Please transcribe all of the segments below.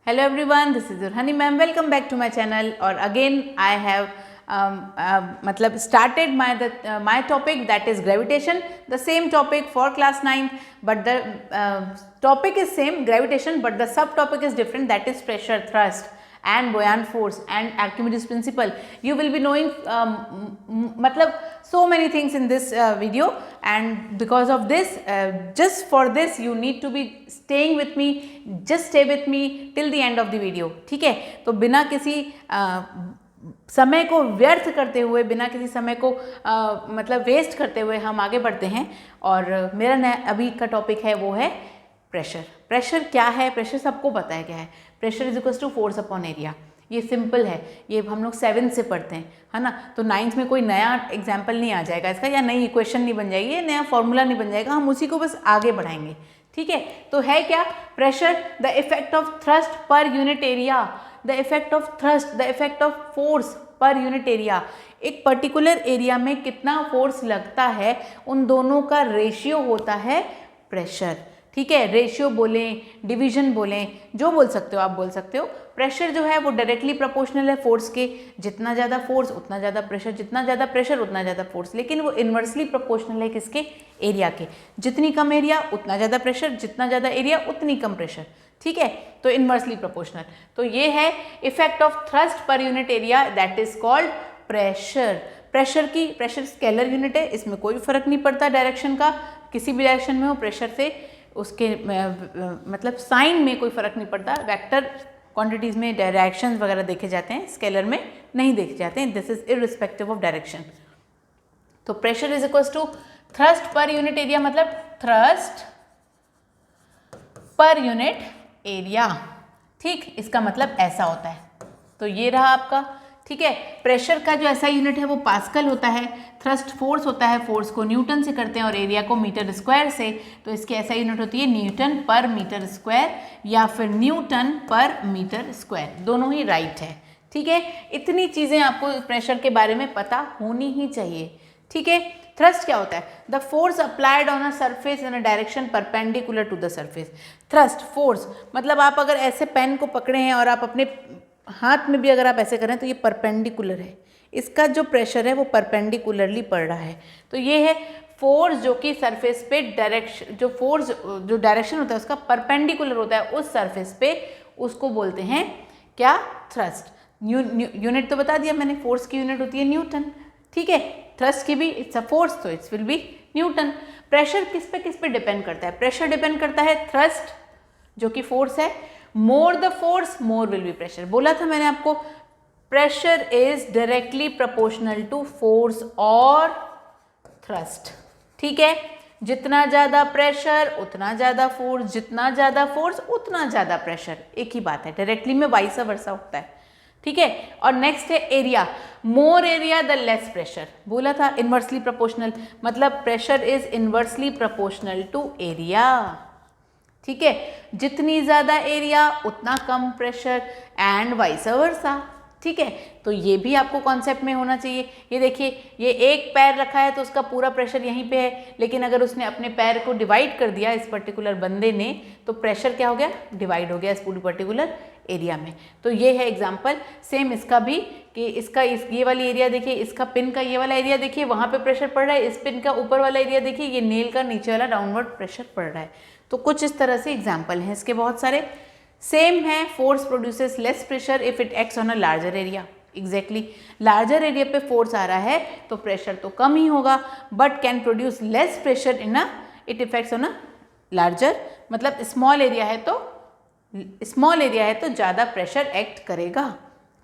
Hello everyone, this is Urhani ma'am. Welcome back to my channel. और again I have मतलब started my topic, that is gravitation. The same topic for class 9th, but the topic is same, gravitation, but the subtopic is different, that is pressure, thrust and buoyant force and Archimedes principle. You will be knowing matlab so many things in this video, and because of this, just for this you need to be staying with me. Just stay with me till the end of the video. ठीक है, तो बिना किसी समय को व्यर्थ करते हुए, बिना किसी समय को मतलब वेस्ट करते हुए हम आगे बढ़ते हैं। और मेरा नया अभी का टॉपिक है वो है प्रेशर। प्रेशर क्या है? प्रेशर सबको पता है क्या है। Pressure is equals to force upon area. ये सिंपल है, ये हम लोग 7th से पढ़ते हैं, है ना। तो 9th में कोई नया एग्जाम्पल नहीं आ जाएगा इसका, या नई इक्वेशन नहीं बन जाएगी, नया फॉर्मूला नहीं बन जाएगा, हम उसी को बस आगे बढ़ाएंगे। ठीक है, तो है क्या pressure? The effect of thrust per unit area, the effect of thrust, the effect of force पर यूनिट एरिया। एक पर्टिकुलर एरिया में कितना फोर्स लगता है, उन दोनों का रेशियो होता है प्रेशर। ठीक है, रेशियो बोलें, डिवीजन बोलें, जो बोल सकते हो आप बोल सकते हो। प्रेशर जो है वो डायरेक्टली प्रोपोर्शनल है फोर्स के, जितना ज़्यादा फोर्स उतना ज़्यादा प्रेशर, जितना ज़्यादा प्रेशर उतना ज़्यादा फोर्स। लेकिन वो इन्वर्सली प्रोपोर्शनल है किसके? एरिया के। जितनी कम एरिया उतना ज़्यादा प्रेशर, जितना ज़्यादा एरिया उतनी कम प्रेशर। ठीक है, तो इन्वर्सली प्रोपोर्शनल। तो ये है effect of thrust per unit area, that is called pressure. Pressure scalar unit है, इसमें कोई फर्क नहीं पड़ता डायरेक्शन का, किसी भी डायरेक्शन में हो प्रेशर से उसके मतलब साइन में कोई फर्क नहीं पड़ता। वेक्टर क्वांटिटीज़ में डायरेक्शंस वगैरह देखे जाते हैं, स्केलर में नहीं देखे जाते हैं। This is irrespective of direction. तो pressure is equals to thrust per unit area, मतलब थ्रस्ट पर यूनिट एरिया। ठीक, इसका मतलब ऐसा होता है। तो ये रहा आपका। ठीक है, प्रेशर का जो ऐसा यूनिट है वो पास्कल होता है, थ्रस्ट फोर्स होता है, फोर्स को न्यूटन से करते हैं और एरिया को मीटर स्क्वायर से। तो इसकी ऐसा यूनिट होती है न्यूटन पर मीटर स्क्वायर या फिर न्यूटन पर मीटर स्क्वायर, दोनों ही राइट है। ठीक है, इतनी चीज़ें आपको प्रेशर के बारे में पता होनी ही चाहिए। ठीक है, थ्रस्ट क्या होता है? The force applied on a surface in a direction perpendicular to the surface. Thrust force मतलब आप अगर ऐसे पेन को पकड़े हैं और आप अपने हाथ में भी अगर आप ऐसे करें तो ये परपेंडिकुलर है, इसका जो प्रेशर है वो परपेंडिकुलरली पड़ रहा है। तो ये है फोर्स जो कि सरफेस पे डायरेक्शन, जो फोर्स जो डायरेक्शन होता है उसका परपेंडिकुलर होता है उस सरफेस पे, उसको बोलते हैं क्या? थ्रस्ट। यूनिट तो बता दिया मैंने, फोर्स की यूनिट होती है न्यूटन। ठीक है, थ्रस्ट की भी इट्स अ फोर्स, तो it's will be Newton. Pressure किस पे डिपेंड करता है? प्रेशर डिपेंड करता है थ्रस्ट जो कि फोर्स है, more the force more will be pressure. बोला था मैंने आपको, pressure is directly proportional to force और थ्रस्ट। ठीक है, जितना ज़्यादा प्रेशर उतना ज़्यादा फोर्स, जितना ज़्यादा फोर्स उतना ज़्यादा प्रेशर, एक ही बात है, डायरेक्टली में वाइस वर्सा होता है। ठीक है, और नेक्स्ट है area. More area the less pressure. बोला था इन्वर्सली प्रोपोर्शनल, मतलब pressure is inversely proportional to area. ठीक है, जितनी ज़्यादा एरिया उतना कम प्रेशर एंड वाइस वर्सा। ठीक है, तो ये भी आपको कॉन्सेप्ट में होना चाहिए। ये देखिए, ये एक पैर रखा है तो उसका पूरा प्रेशर यहीं पे है, लेकिन अगर उसने अपने पैर को डिवाइड कर दिया इस पर्टिकुलर बंदे ने, तो प्रेशर क्या हो गया? डिवाइड हो गया इस पूरी पर्टिकुलर एरिया में। तो ये है एग्जाम्पल। सेम इसका भी कि इसका ये वाली एरिया देखिए, इसका पिन का ये वाला एरिया देखिए, वहाँ पे प्रेशर पड़ रहा है। इस पिन का ऊपर वाला एरिया देखिए, ये नेल का नीचे वाला डाउनवर्ड प्रेशर पड़ रहा है। तो कुछ इस तरह से एग्जाम्पल हैं इसके बहुत सारे। सेम है, force produces less pressure if it acts on a larger area. Exactly, larger area पे फोर्स आ रहा है तो प्रेशर तो कम ही होगा, but can produce less pressure in a it effects on a larger, मतलब स्मॉल एरिया है तो ज़्यादा प्रेशर एक्ट करेगा।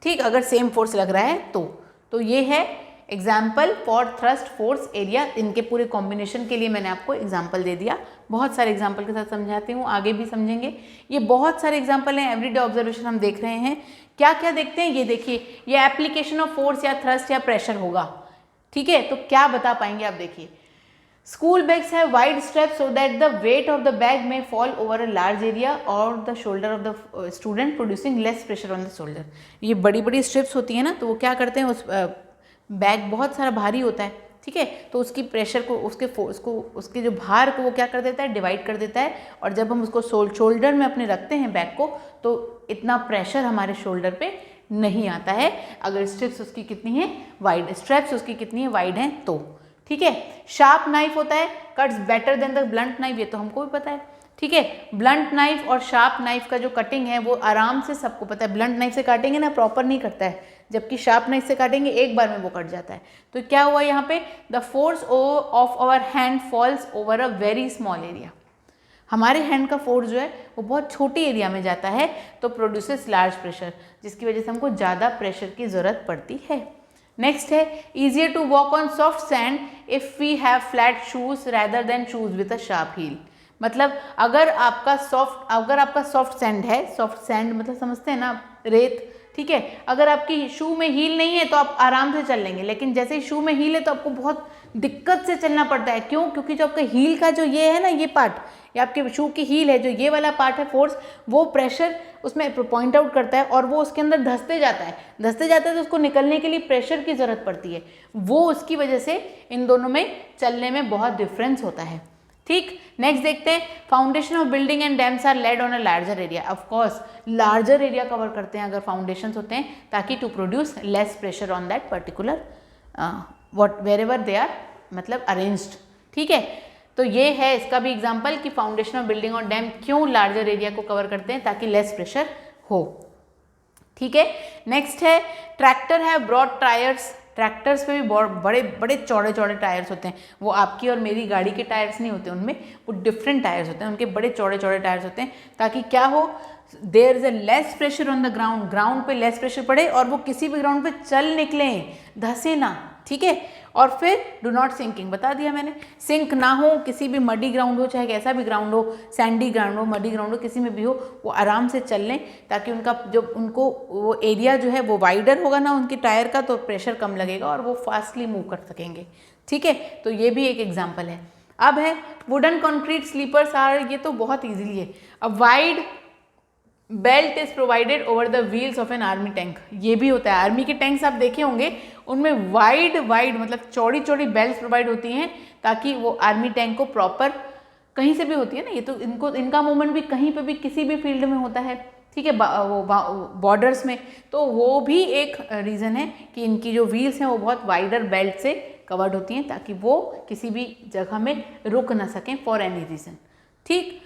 ठीक, अगर सेम फोर्स लग रहा है तो ये है example for thrust force area. इनके पूरे कॉम्बिनेशन के लिए मैंने आपको एग्जाम्पल दे दिया। बहुत सारे एग्जाम्पल के साथ समझाती हूँ, आगे भी समझेंगे। ये बहुत सारे एग्जाम्पल हैं, एवरीडे ऑब्जर्वेशन हम देख रहे हैं। क्या क्या देखते हैं? ये देखिए, ये एप्लीकेशन ऑफ फोर्स या थ्रस्ट या प्रेशर होगा। ठीक है, तो क्या बता पाएंगे आप? देखिए, school bags have wide straps so that the weight of the bag may fall over a large area और the shoulder of the student producing less pressure on the shoulder. ये बड़ी बड़ी स्ट्रिप्स होती है ना, तो वो क्या करते हैं, उस बैग बहुत सारा भारी होता है ठीक है। तो उसकी प्रेशर को, उसके फोर्स को, उसके जो भार को वो क्या कर देता है, डिवाइड कर देता है, और जब हम उसको शोल्डर में अपने रखते हैं बैग को, तो इतना प्रेशर हमारे शोल्डर पे नहीं आता है अगर स्ट्रिप्स उसकी कितनी है, वाइड, स्ट्रैप्स उसकी कितनी है, वाइड हैं तो, ठीक है। शार्प नाइफ होता है, cuts better than the blunt knife, ये तो हमको भी पता है, ठीक है। ब्लंट नाइफ और शार्प नाइफ का जो कटिंग है वो आराम से सबको पता है, ब्लंट नाइफ से काटेंगे ना प्रॉपर नहीं कटता है, जबकि शार्प नाइफ से काटेंगे एक बार में वो कट जाता है। तो क्या हुआ यहाँ पे, the force of our hand falls over a very small area, हमारे हैंड का फोर्स जो है वो बहुत छोटी एरिया में जाता है, तो प्रोड्यूसेस लार्ज प्रेशर, जिसकी वजह से हमको ज़्यादा प्रेशर की ज़रूरत पड़ती है। नेक्स्ट है, easier to walk on soft sand if we have flat shoes rather than shoes with a sharp heel. मतलब अगर आपका सॉफ्ट सैंड है, सॉफ्ट सैंड मतलब समझते हैं ना, रेत, ठीक है। अगर आपकी शू में हील नहीं है तो आप आराम से चल लेंगे, लेकिन जैसे ही शू में हील है तो आपको बहुत दिक्कत से चलना पड़ता है। क्यों? क्योंकि जो आपका हील का जो ये है ना, ये पार्ट, ये आपके शू की हील है, जो ये वाला पार्ट है फोर्स, वो प्रेशर उसमें पॉइंट आउट करता है और वो उसके अंदर धंसते जाता है तो उसको निकलने के लिए प्रेशर की ज़रूरत पड़ती है। वो उसकी वजह से इन दोनों में चलने में बहुत डिफरेंस होता है, ठीक। नेक्स्ट देखते हैं, foundation of building and dams are laid on a larger area. Of course larger area cover करते हैं अगर फाउंडेशंस होते हैं, ताकि to produce less pressure on that particular wherever they are मतलब अरेंज्ड, ठीक है। तो ये है इसका भी एग्जाम्पल कि फाउंडेशन ऑफ बिल्डिंग और डैम क्यों लार्जर एरिया को कवर करते हैं, ताकि लेस प्रेशर हो, ठीक है। नेक्स्ट है, ट्रैक्टर है ब्रॉड टायर्स। ट्रैक्टर्स पे भी बड़े बड़े चौड़े चौड़े टायर्स होते हैं, वो आपकी और मेरी गाड़ी के टायर्स नहीं होते, उनमें वो डिफरेंट टायर्स होते हैं, उनके बड़े चौड़े चौड़े टायर्स होते हैं, ताकि क्या हो, there is a less pressure on the ground, ground पे लेस प्रेशर पड़े और वो किसी भी ग्राउंड पे चल निकले, धसे ना, ठीक है। और फिर डू नॉट सिंकिंग, बता दिया मैंने, सिंक ना हो, किसी भी मडी ग्राउंड हो, चाहे कैसा भी ग्राउंड हो, सैंडी ग्राउंड हो, मडी ग्राउंड हो, किसी में भी हो, वो आराम से चल लें, ताकि उनका जो उनको वो एरिया जो है वो वाइडर होगा ना उनकी टायर का, तो प्रेशर कम लगेगा और वो फास्टली मूव कर सकेंगे, ठीक है। तो ये भी एक एग्जाम्पल है। अब है वुडन कॉन्क्रीट स्लीपर्स आर, ये तो बहुत ईजिली है, a wide belt is provided over the wheels of an army tank. ये भी होता है, आर्मी के टैंक्स आप देखे होंगे, उनमें वाइड मतलब चौड़ी चौड़ी बेल्ट प्रोवाइड होती हैं, ताकि वो आर्मी टैंक को प्रॉपर, कहीं से भी होती है ना ये, तो इनका मूवमेंट भी कहीं पे भी किसी भी फील्ड में होता है, ठीक है, वो बॉर्डर्स में, तो वो भी एक रीज़न है कि इनकी जो व्हील्स हैं वो बहुत वाइडर बेल्ट से कवर्ड होती हैं, ताकि वो किसी भी जगह में रुक ना सकें फॉर एनी रीज़न, ठीक।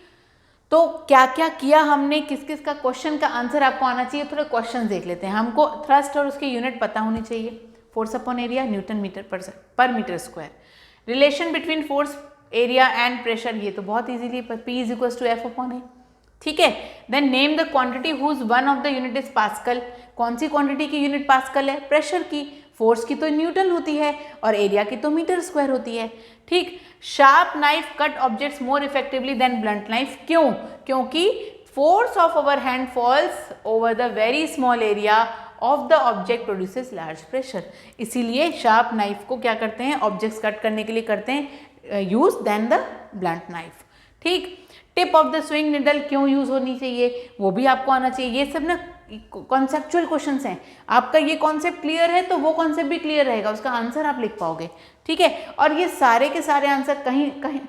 तो क्या क्या किया हमने, किस किस का क्वेश्चन का आंसर आपको आना चाहिए, थोड़े क्वेश्चन देख लेते हैं। हमको थ्रस्ट और उसकी यूनिट पता होनी चाहिए, force upon area newton metre per metre square. Relation between force area and pressure, ये तो बहुत easily, P is equal to F upon A, ठीक है। Then name the quantity whose one of the unit is pascal, कौन सी quantity की unit pascal है, pressure की, फोर्स की तो न्यूटन होती है और एरिया की तो मीटर स्क्वायर होती है, ठीक। Sharp knife cut objects more effectively than blunt knife, क्यों? क्योंकि force of our hand falls over the very small area of the object produces large pressure, इसीलिए शार्प नाइफ को क्या करते हैं, ऑब्जेक्ट्स कट करने के लिए करते हैं use then the blunt knife, ठीक। Tip of the swing needle क्यों यूज होनी चाहिए, वो भी आपको आना चाहिए। ये सब ना कॉन्सेप्चुअल क्वेश्चंस हैं, आपका ये कॉन्सेप्ट क्लियर है तो वो कॉन्सेप्ट भी क्लियर रहेगा, उसका आंसर आप लिख पाओगे, ठीक है। और ये सारे के सारे आंसर कहीं कहीं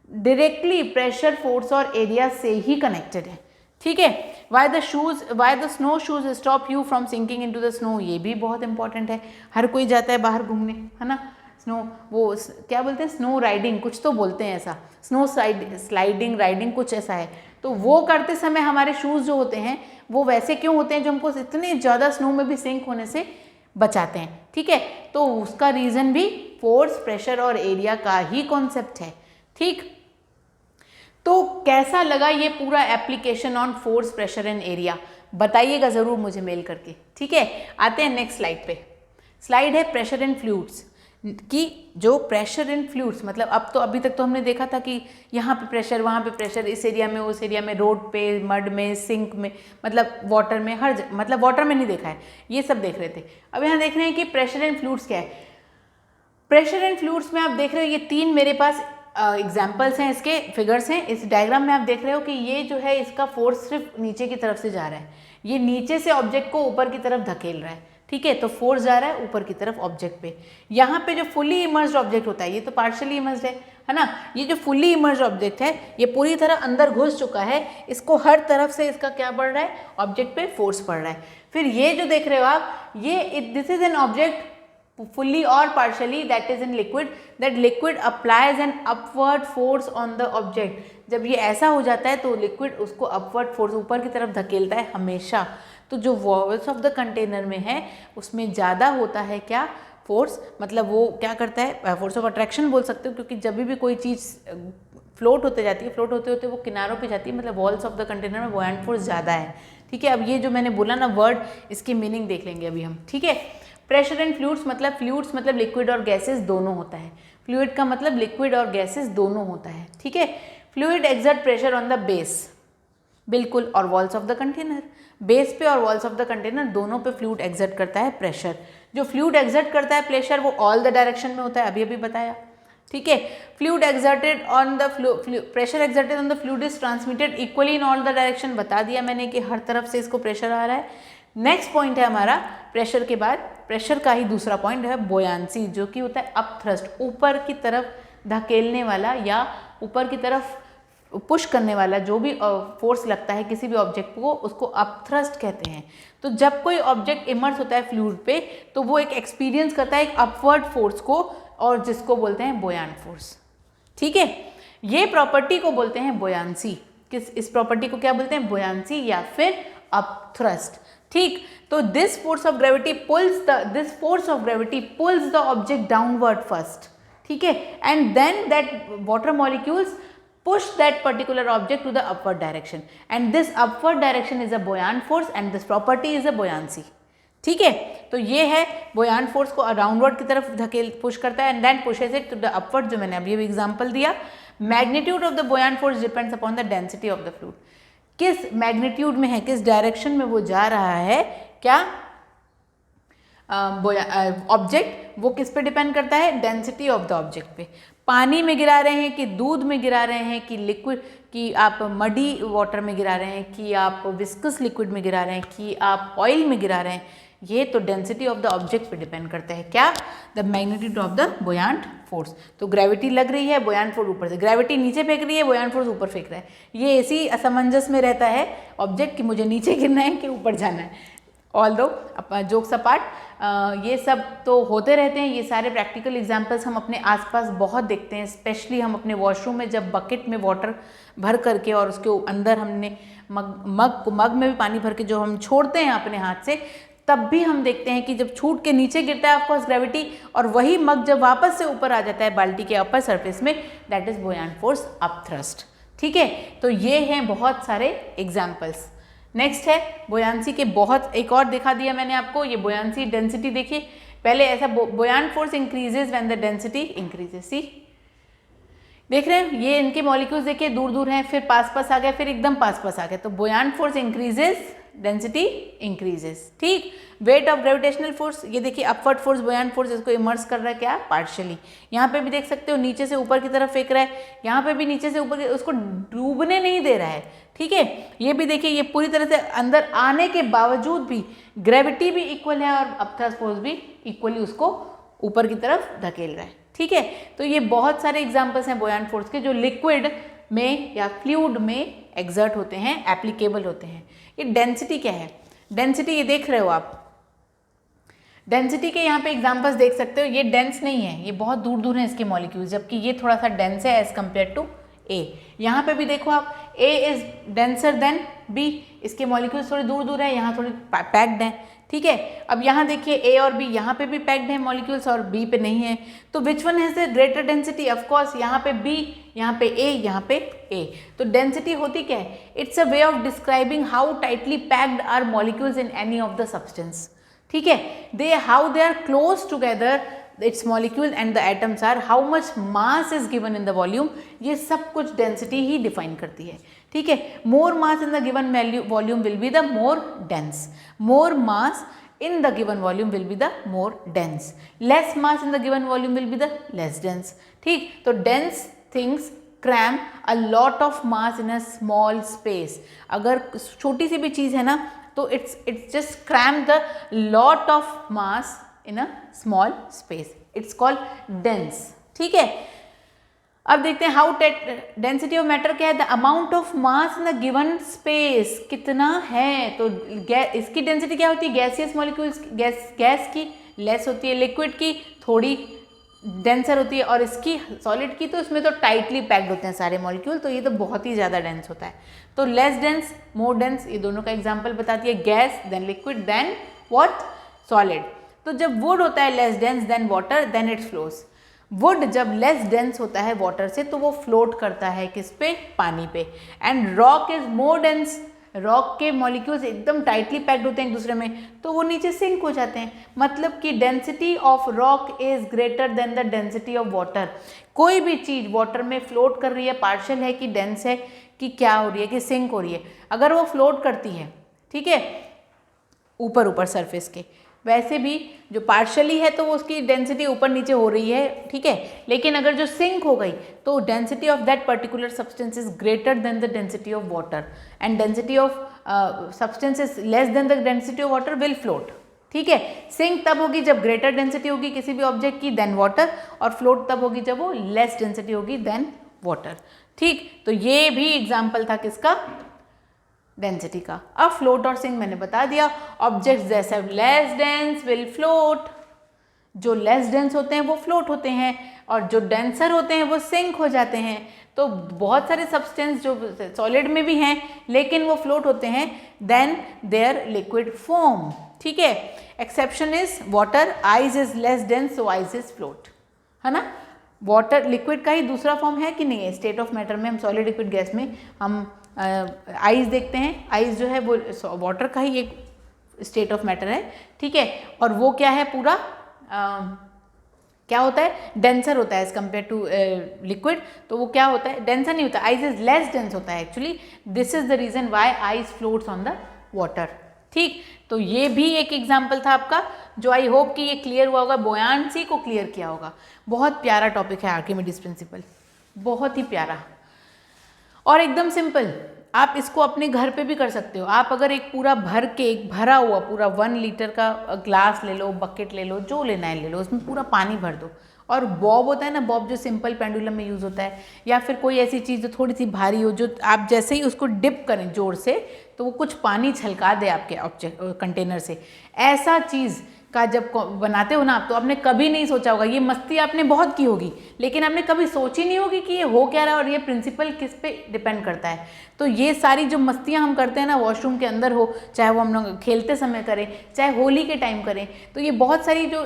डायरेक्टली प्रेशर, फोर्स और एरिया से ही कनेक्टेड है, ठीक है। Why the snow shoes stop you from sinking into the snow, ये भी बहुत इंपॉर्टेंट है, हर कोई जाता है बाहर घूमने, है ना, स्नो, वो क्या बोलते हैं, स्नो राइडिंग कुछ तो बोलते हैं ऐसा, स्नो स्लाइडिंग राइडिंग कुछ ऐसा है, तो वो करते समय हमारे शूज़ जो होते हैं वो वैसे क्यों होते हैं, जो हमको इतने ज़्यादा स्नो में भी सिंक होने से बचाते हैं, ठीक है। तो उसका रीज़न भी फोर्स, प्रेशर और एरिया का ही कॉन्सेप्ट है, ठीक। तो कैसा लगा ये पूरा application on force, pressure and area, बताइएगा ज़रूर मुझे मेल करके, ठीक है। आते हैं नेक्स्ट स्लाइड पे। स्लाइड है प्रेशर एंड फ्लूइड्स कि जो प्रेशर एंड फ्लूइड्स, मतलब अब तो अभी तक तो हमने देखा था कि यहाँ पे प्रेशर, वहाँ पे प्रेशर, इस एरिया में, उस एरिया में, रोड पे, मड में, सिंक में, मतलब वाटर में, हर मतलब वाटर में नहीं देखा है, ये सब देख रहे थे। अब यहाँ देख रहे हैं कि प्रेशर एंड फ्लूइड्स क्या है। प्रेशर एंड फ्लूइड्स में आप देख रहे हो, ये तीन मेरे पास एग्जाम्पल्स हैं, इसके फिगर्स हैं। इस डायग्राम में आप देख रहे हो कि ये जो है इसका फोर्स सिर्फ नीचे की तरफ से जा रहा है, ये नीचे से ऑब्जेक्ट को ऊपर की तरफ धकेल रहा है, ठीक है, तो फोर्स जा रहा है ऊपर की तरफ ऑब्जेक्ट पे। यहाँ पे जो फुली इमर्स्ड ऑब्जेक्ट होता है, ये तो पार्शियली इमर्स्ड है ना, ये जो फुली इमर्स्ड ऑब्जेक्ट है ये पूरी तरह अंदर घुस चुका है, इसको हर तरफ से इसका क्या बढ़ रहा है, ऑब्जेक्ट पे फोर्स पड़ रहा है। फिर ये जो देख रहे हो आप, ये this is an object fully or partially that is in liquid, that liquid applies an upward force on the object। जब ये ऐसा हो जाता है तो लिक्विड उसको अपवर्ड फोर्स ऊपर की तरफ धकेलता है हमेशा। तो जो वॉल्स ऑफ द कंटेनर में है उसमें ज़्यादा होता है क्या, फोर्स, मतलब वो क्या करता है, फोर्स ऑफ अट्रैक्शन बोल सकते हो, क्योंकि जब भी कोई चीज़ फ्लोट होते जाती है, फ्लोट होते होते वो किनारों पे जाती है, मतलब वॉल्स ऑफ द कंटेनर में बुयान्ट फोर्स ज़्यादा है। ठीक है, अब ये जो मैंने बोला ना वर्ड, इसकी मीनिंग देख लेंगे अभी हम। ठीक है, प्रेशर एंड फ्लूइड्स मतलब लिक्विड और गैसेस दोनों होता है। फ्लूइड का मतलब लिक्विड और गैसेस दोनों होता है। ठीक है, fluid exert pressure on the base, बिल्कुल, और walls of the container, base पे और वॉल्स ऑफ द कंटेनर दोनों पे फ्लूइड एक्सर्ट करता है प्रेशर। जो फ्लूइड एक्सर्ट करता है प्रेशर वो ऑल द डायरेक्शन में होता है, अभी बताया। ठीक है, fluid exerted on the pressure exerted on the fluid is transmitted equally in all the direction, बता दिया मैंने कि हर तरफ से इसको प्रेशर आ रहा है। नेक्स्ट पॉइंट है हमारा प्रेशर के बाद, प्रेशर का ही दूसरा पॉइंट है बुयांसी, जो कि होता है अप थ्रस्ट, ऊपर की तरफ धकेलने वाला या ऊपर की तरफ पुश करने वाला जो भी फोर्स लगता है किसी भी ऑब्जेक्ट को, उसको अप थ्रस्ट कहते हैं। तो जब कोई ऑब्जेक्ट इमर्स होता है फ्लूइड पे तो वो एक एक्सपीरियंस करता है एक अपवर्ड फोर्स को, और जिसको बोलते हैं बुयान्ट फोर्स। ठीक है, ये प्रॉपर्टी को बोलते हैं बुयांसी। इस प्रॉपर्टी को क्या बोलते हैं, बुयांसी या फिर अप थ्रस्ट। ठीक, तो this force of gravity pulls the object downward first. ठीक है, and then that water molecules push that particular object to the upward direction, and this upward direction is a buoyant force and this property is a buoyancy। ठीक है, तो ये है बुयान्ट force को downward की तरफ धकेल पुश करता है and then pushes it to the upward, जो मैंने अभी एग्जांपल दिया। Magnitude of the buoyant force depends upon the density of the fluid, किस मैग्नीट्यूड में है, किस डायरेक्शन में वो जा रहा है, क्या ऑब्जेक्ट, वो किस पे डिपेंड करता है, डेंसिटी ऑफ द ऑब्जेक्ट पे। पानी में गिरा रहे हैं कि दूध में गिरा रहे हैं कि लिक्विड, कि आप मडी वाटर में गिरा रहे हैं कि आप विस्कस लिक्विड में गिरा रहे हैं कि आप ऑयल में गिरा रहे हैं, ये तो डेंसिटी ऑफ द ऑब्जेक्ट पे डिपेंड करता है, क्या, the magnitude of the buoyant force. तो ग्रेविटी लग रही है, बुयान्ट फोर्स ऊपर से, ग्रेविटी नीचे फेंक रही है, बुयान्ट फोर्स ऊपर फेंक रहा है, ये इसी असमंजस में रहता है ऑब्जेक्ट कि मुझे नीचे गिरना है कि ऊपर जाना है। ऑल्दो जोक्स अपार्ट, ये सब तो होते रहते हैं, ये सारे प्रैक्टिकल एग्जांपल्स हम अपने आसपास बहुत देखते हैं, स्पेशली हम अपने वॉशरूम में जब बकेट में वाटर भर करके और उसके अंदर हमने मग में भी पानी भर के जो हम छोड़ते हैं अपने हाथ से, तब भी हम देखते हैं कि जब छूट के नीचे गिरता है ऑफकोर्स ग्रेविटी, और वही मग जब वापस से ऊपर आ जाता है बाल्टी के अपर सरफेस में, that is buoyant force up thrust. ठीक है, तो ये हैं बहुत सारे एग्जाम्पल्स। नेक्स्ट है बुयांसी के, बहुत एक और दिखा दिया मैंने आपको, ये बुयांसी डेंसिटी देखिए, पहले ऐसा buoyant force increases when the density increases, see देख रहे हैं, ये इनके मॉलिक्यूल्स देखिए दूर दूर हैं, फिर पास पास आ गए, फिर एकदम पास पास आ गए, तो बुयान्ट फोर्स इंक्रीजेज, डेंसिटी इंक्रीजेज। ठीक, वेट ऑफ ग्रेविटेशनल फोर्स, ये देखिए अपवर्ड फोर्स, बुयान्ट फोर्स इसको इमर्स कर रहा है क्या, पार्शियली, यहाँ पे भी देख सकते हो नीचे से ऊपर की तरफ फेंक रहा है, यहाँ पे भी नीचे से ऊपर, उसको डूबने नहीं दे रहा है। ठीक है, ये भी देखिए, ये पूरी तरह से अंदर आने के बावजूद भी ग्रेविटी भी इक्वल है और अपथ्रस्ट फोर्स भी इक्वली उसको ऊपर की तरफ धकेल रहा है। ठीक है, तो ये बहुत सारे एग्जाम्पल्स हैं बुयान्ट फोर्स के जो लिक्विड में या फ्लूइड में एक्सर्ट होते हैं, एप्लीकेबल होते हैं। ये डेंसिटी क्या है, डेंसिटी ये देख रहे हो आप, डेंसिटी के यहाँ पे एग्जांपल्स देख सकते हो, ये डेंस नहीं है, ये बहुत दूर दूर है इसके मॉलिक्यूल्स, जबकि ये थोड़ा सा डेंस है एज कम्पेयर टू ए। यहाँ पे भी देखो आप, ए इज डेंसर देन बी, इसके मॉलिक्यूल्स थोड़े दूर दूर है, यहाँ थोड़े पैक्ड हैं। ठीक है, अब यहाँ देखिए ए और बी, यहाँ पे भी पैक्ड है मॉलिक्यूल्स और बी पे नहीं है, तो which one has the greater density, of course यहाँ पे बी, यहाँ पे ए, यहाँ पे ए। तो डेंसिटी होती क्या है, it's a way of describing how tightly packed are molecules in any of the substance. ठीक है, they how they are close together, its molecule and the atoms are, how much mass is given in the volume, ये सब कुछ density ही define करती है। ठीक है, more mass in the given volume will be the more dense, more mass in the given volume will be the more dense, less mass in the given volume will be the less dense। ठीक, तो dense things cram a lot of mass in a small space। अगर छोटी सी भी चीज़ है ना, तो it's just cram the lot of mass in a small space, it's called dense. ठीक है, अब देखते हैं हाउ डेंसिटी ऑफ मैटर क्या है, the amount of mass in the given space कितना है। तो इसकी डेंसिटी क्या होती है, गैसियस मॉलिक्यूल्स गैस की लेस होती है, लिक्विड की थोड़ी डेंसर होती है, और इसकी सॉलिड की तो इसमें तो टाइटली पैक्ड होते हैं सारे मॉलिक्यूल, तो ये तो बहुत ही ज़्यादा डेंस होता है। तो लेस डेंस, मोर डेंस, ये दोनों का एग्जाम्पल बताती है, gas then liquid then what, solid. तो जब वुड होता है less dense then water then it flows. Wood जब लेस डेंस होता है वाटर से तो वो फ्लोट करता है किस पे, पानी पे। And rock is more dense, rock के मॉलिक्यूल्स एकदम टाइटली पैक्ड होते हैं एक दूसरे में, तो वो नीचे सिंक हो जाते हैं। मतलब कि density of rock is greater than the density of water. कोई भी चीज़ वाटर में फ्लोट कर रही है, पार्शियल है कि डेंस है कि क्या हो रही है, कि सिंक हो रही है, अगर वो फ्लोट करती है, ठीक है, ऊपर ऊपर सरफेस के, वैसे भी जो पार्शली है तो वो उसकी डेंसिटी ऊपर नीचे हो रही है, ठीक है, लेकिन अगर जो सिंक हो गई तो density of that particular substance is greater than the density of water, and density of substance is less than the density of water will float. ठीक है, सिंक तब होगी जब ग्रेटर डेंसिटी होगी किसी भी ऑब्जेक्ट की देन वाटर, और फ्लोट तब होगी जब वो लेस डेंसिटी होगी देन वाटर। ठीक, तो ये भी एग्जाम्पल था किसका, डेंसिटी का। अब फ्लोट और सिंक मैंने बता दिया, ऑब्जेक्ट्स जैसे लेस डेंस विल फ्लोट, जो लेस डेंस होते हैं वो फ्लोट होते हैं, और जो डेंसर होते हैं वो सिंक हो जाते हैं। तो बहुत सारे सब्सटेंस जो सॉलिड में भी हैं लेकिन वो फ्लोट होते हैं देन देयर लिक्विड फॉर्म। ठीक है, exception is water, ice is less dense so ice is float, है ना। वाटर लिक्विड का ही दूसरा फॉर्म है कि नहीं है, स्टेट ऑफ मैटर में हम सॉलिड लिक्विड गैस में हम आइस देखते हैं, आइस जो है वो वाटर का ही एक स्टेट ऑफ मैटर है। ठीक है, और वो क्या है, पूरा क्या होता है, डेंसर होता है एज कम्पेयर टू लिक्विड। तो वो क्या होता है, डेंसर नहीं होता, आइस इज लेस डेंस होता है actually. This is the reason why ice floats on the water. ठीक, तो ये भी एक एग्जाम्पल था आपका, जो आई होप कि ये क्लियर हुआ होगा, बोयांसी को क्लियर किया होगा। बहुत प्यारा टॉपिक है आर्किमिडीज प्रिंसिपल, बहुत ही प्यारा और एकदम सिंपल। आप इसको अपने घर पे भी कर सकते हो। आप अगर एक पूरा भर के, एक भरा हुआ पूरा 1 लीटर का ग्लास ले लो, बकेट ले लो, जो लेना है ले लो, उसमें पूरा पानी भर दो, और बॉब होता है ना, बॉब जो सिंपल पेंडुलम में यूज़ होता है, या फिर कोई ऐसी चीज़ जो थोड़ी सी भारी हो, जो आप जैसे ही उसको डिप करें जोर से तो वो कुछ पानी छलका दे आपके ऑब्जेक्ट कंटेनर से। ऐसा चीज़ का जब बनाते हो ना आप, तो आपने कभी नहीं सोचा होगा, ये मस्ती आपने बहुत की होगी लेकिन आपने कभी सोची नहीं होगी कि ये हो क्या रहा है और ये प्रिंसिपल किस पे डिपेंड करता है। तो ये सारी जो मस्तियाँ हम करते हैं ना वॉशरूम के अंदर हो, चाहे वो हम लोग खेलते समय करें, चाहे होली के टाइम करें, तो ये बहुत सारी जो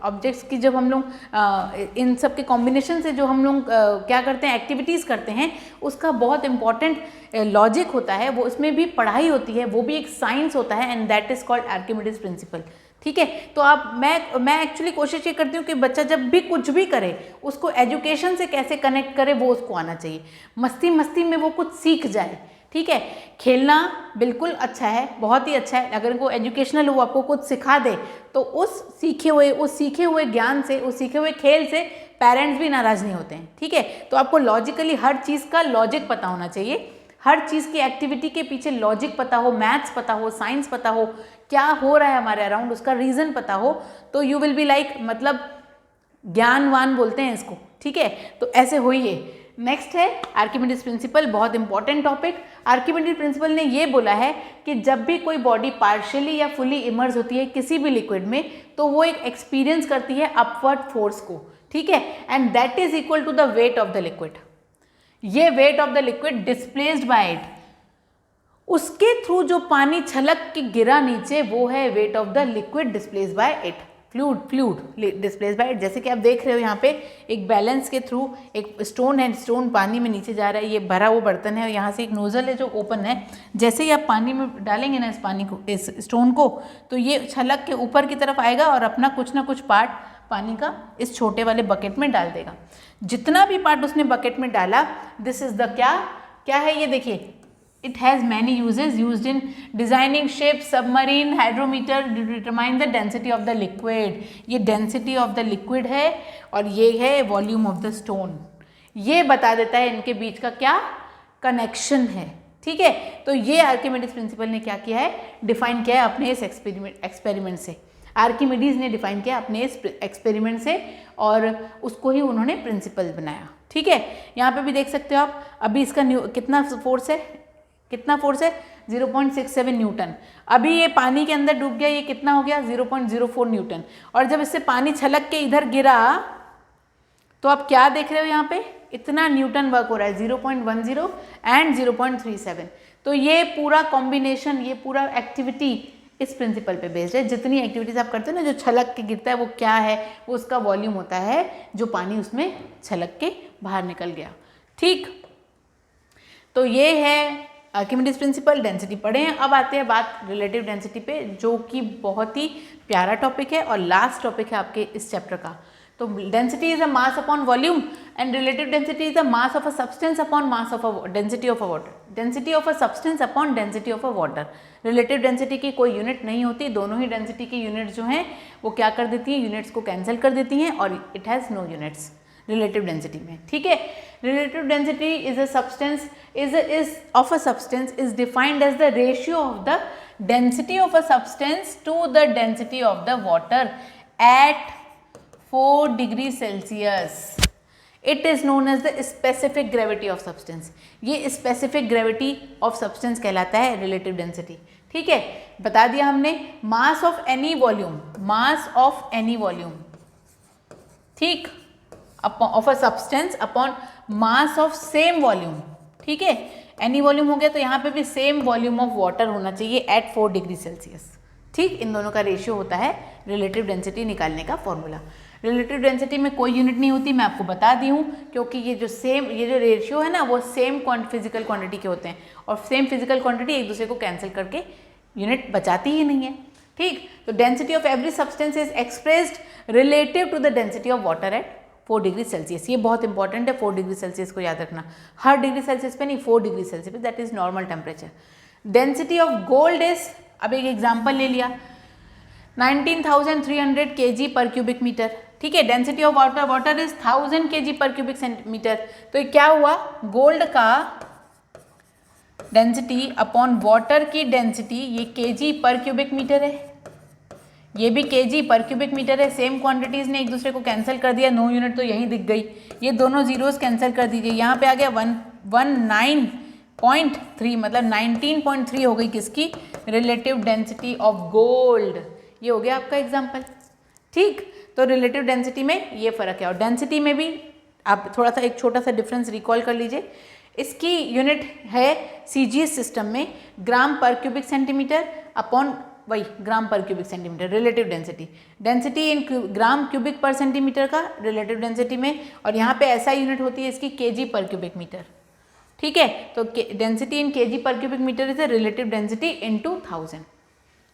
ऑब्जेक्ट्स की जब हम लोग इन सब के कॉम्बिनेशन से जो हम लोग क्या करते हैं, एक्टिविटीज़ करते हैं, उसका बहुत इंपॉर्टेंट लॉजिक होता है, वो उसमें भी पढ़ाई होती है, वो भी एक साइंस होता है, and that is called Archimedes principal. ठीक है, तो आप मैं एक्चुअली कोशिश ये करती हूँ कि बच्चा जब भी कुछ भी करे उसको एजुकेशन से कैसे कनेक्ट करे वो उसको आना चाहिए, मस्ती मस्ती में वो कुछ सीख जाए। ठीक है, खेलना बिल्कुल अच्छा है, बहुत ही अच्छा है, अगर वो एजुकेशनल हो, आपको कुछ सिखा दे, तो उस सीखे हुए ज्ञान से, उस सीखे हुए खेल से पेरेंट्स भी नाराज़ नहीं होते हैं। ठीक है, तो आपको लॉजिकली हर चीज़ का लॉजिक पता होना चाहिए, हर चीज़ की एक्टिविटी के पीछे लॉजिक पता हो, मैथ्स पता हो, साइंस पता हो, क्या हो रहा है हमारे अराउंड उसका रीज़न पता हो, तो यू विल बी लाइक, मतलब ज्ञानवान बोलते हैं इसको। ठीक है, तो ऐसे होइए। नेक्स्ट है आर्किमिडीज प्रिंसिपल, बहुत इंपॉर्टेंट टॉपिक। आर्किमिडीज प्रिंसिपल ने ये बोला है कि जब भी कोई बॉडी पार्शियली या फुली इमर्ज होती है किसी भी लिक्विड में, तो वो एक एक्सपीरियंस करती है अपवर्ड फोर्स को। ठीक है, and that is equal to the weight of the liquid. ये weight of the liquid displaced by it, उसके थ्रू जो पानी छलक के गिरा नीचे, वो है weight of the liquid displaced by it, fluid displaced by it. जैसे कि आप देख रहे हो यहाँ पे एक बैलेंस के थ्रू एक स्टोन है, स्टोन पानी में नीचे जा रहा है, ये भरा हुआ बर्तन है और यहाँ से एक नोजल है जो ओपन है। जैसे ही आप पानी में डालेंगे ना इस पानी को, इस स्टोन को, तो ये छलक के ऊपर की तरफ आएगा और अपना कुछ ना कुछ पार्ट पानी का इस छोटे वाले बकेट में डाल देगा। जितना भी पार्ट उसने बकेट में डाला, दिस इज द क्या है ये देखिए, it has many uses used in designing ships, submarine, hydrometer to determine the density of the liquid। ये density of the liquid है और ये है volume of the stone। ये बता देता है इनके बीच का क्या कनेक्शन है। ठीक है, तो ये आर्किमिडीज प्रिंसिपल ने क्या किया है, डिफाइन किया है अपने इस एक्सपेरिमेंट से। आर्किमिडीज ने डिफाइन किया अपने इस एक्सपेरिमेंट से और उसको ही उन्होंने प्रिंसिपल बनाया। ठीक है, यहाँ पे भी देख सकते हो आप, अभी इसका कितना फोर्स है 0.67 न्यूटन। अभी ये पानी के अंदर डूब गया, ये कितना हो गया 0.04 न्यूटन। और जब इससे पानी छलक के इधर गिरा तो आप क्या देख रहे हो, यहाँ पे इतना न्यूटन वर्क हो रहा है, 0.10 एंड 0.37। तो ये पूरा कॉम्बिनेशन, ये पूरा एक्टिविटी इस प्रिंसिपल पे बेस्ड है। जितनी एक्टिविटीज आप करते हो ना, जो छलक के गिरता है वो क्या है, वो उसका वॉल्यूम होता है जो पानी उसमें छलक के बाहर निकल गया। ठीक, तो ये है आर्किमिडीज प्रिंसिपल। डेंसिटी पढ़े हैं। अब आते हैं बात रिलेटिव डेंसिटी पे, जो कि बहुत ही प्यारा टॉपिक है और लास्ट टॉपिक है आपके इस चैप्टर का। तो density is a mass upon volume and relative density is the mass of a substance upon mass of a density of a water. Density of a substance upon density of a water. Relative density की कोई unit नहीं होती, दोनों ही density की unit जो हैं वो क्या कर देती हैं, यूनिट्स को कैंसिल कर देती हैं और it has no units relative density में। ठीक है, relative density is a substance is of a substance is defined as the ratio of the density of a substance to the density of the water at 4 degrees Celsius. It is known as the specific gravity of substance. ये specific gravity of substance कहलाता है relative density. ठीक है, बता दिया हमने। mass of any volume, mass of any volume, ठीक, of a substance upon mass of same volume। ठीक है, एनी वॉल्यूम हो गया तो यहाँ पे भी सेम वॉल्यूम ऑफ वाटर होना चाहिए एट 4 डिग्री सेल्सियस। ठीक, इन दोनों का रेशियो होता है रिलेटिव डेंसिटी निकालने का फॉर्मूला। रिलेटिव डेंसिटी में कोई यूनिट नहीं होती, मैं आपको बता दी हूँ, क्योंकि ये जो रेशियो है ना वो सेम फिजिकल क्वांटिटी के होते हैं और सेम फिजिकल क्वांटिटी एक दूसरे को कैंसिल करके यूनिट बचाती ही नहीं है। ठीक, तो density of every substance is expressed relative to the density of water at 4 degree Celsius. ये बहुत इंपॉर्टेंट है, 4 डिग्री सेल्सियस को याद रखना। हर डिग्री सेल्सियस पे नहीं, 4 डिग्री सेल्सियस पे, that is normal temperature. Density of gold is, अब एक एग्जांपल ले लिया, 19,300 kg पर क्यूबिक मीटर। ठीक है, density of water is 1000 kg per cubic centimetre. तो ये क्या हुआ, गोल्ड का डेंसिटी अपॉन वाटर की डेंसिटी, ये kg पर क्यूबिक मीटर है, ये भी kg पर क्यूबिक मीटर है। सेम क्वांटिटीज ने एक दूसरे को कैंसिल कर दिया, नो यूनिट तो यहीं दिख गई। ये दोनों जीरोस कैंसिल कर दीजिए, यहाँ पे आ गया 119.3, मतलब 19.3 हो गई किसकी, रिलेटिव डेंसिटी ऑफ गोल्ड। ये हो गया आपका एग्जाम्पल। ठीक, तो रिलेटिव डेंसिटी में ये फर्क है। और डेंसिटी में भी आप थोड़ा सा एक छोटा सा डिफरेंस रिकॉल कर लीजिए। इसकी यूनिट है CGS सिस्टम में ग्राम पर क्यूबिक सेंटीमीटर अपॉन वही ग्राम पर cubic centimetre, relative density. Density in gram cubic पर सेंटीमीटर का रिलेटिव डेंसिटी में, और यहाँ पे ऐसा यूनिट होती है इसकी kg पर क्यूबिक मीटर। ठीक है, तो density in kg per cubic metre is relative density into 1000।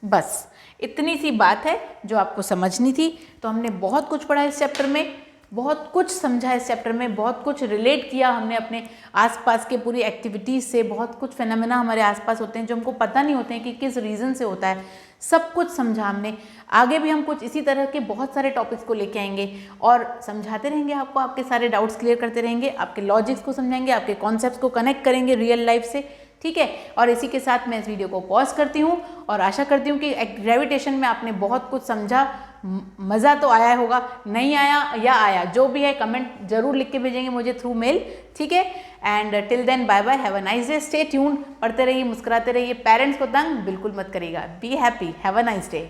बस इतनी सी बात है जो आपको समझनी थी। तो हमने बहुत कुछ पढ़ा इस चैप्टर में, बहुत कुछ समझा इस चैप्टर में, बहुत कुछ रिलेट किया हमने अपने आसपास के पूरी एक्टिविटीज़ से। बहुत कुछ फेनोमेना हमारे आसपास होते हैं जो हमको पता नहीं होते हैं कि किस रीज़न से होता है, सब कुछ समझा हमने। आगे भी हम कुछ इसी तरह के बहुत सारे टॉपिक्स को लेके आएंगे और समझाते रहेंगे आपको, आपके सारे डाउट्स क्लियर करते रहेंगे, आपके लॉजिक्स को समझाएंगे, आपके कॉन्सेप्ट्स को कनेक्ट करेंगे रियल लाइफ से। ठीक है, और इसी के साथ मैं इस वीडियो को पॉज करती हूँ और आशा करती हूँ कि ग्रेविटेशन में आपने बहुत कुछ समझा। मज़ा तो आया होगा, नहीं आया या आया, जो भी है कमेंट जरूर लिख के भेजेंगे मुझे थ्रू मेल। ठीक है, and till then bye bye, have a nice day, stay tuned, पढ़ते रहिए, मुस्कुराते रहिए, पेरेंट्स को तंग बिल्कुल मत करिएगा। Be happy, have a nice day.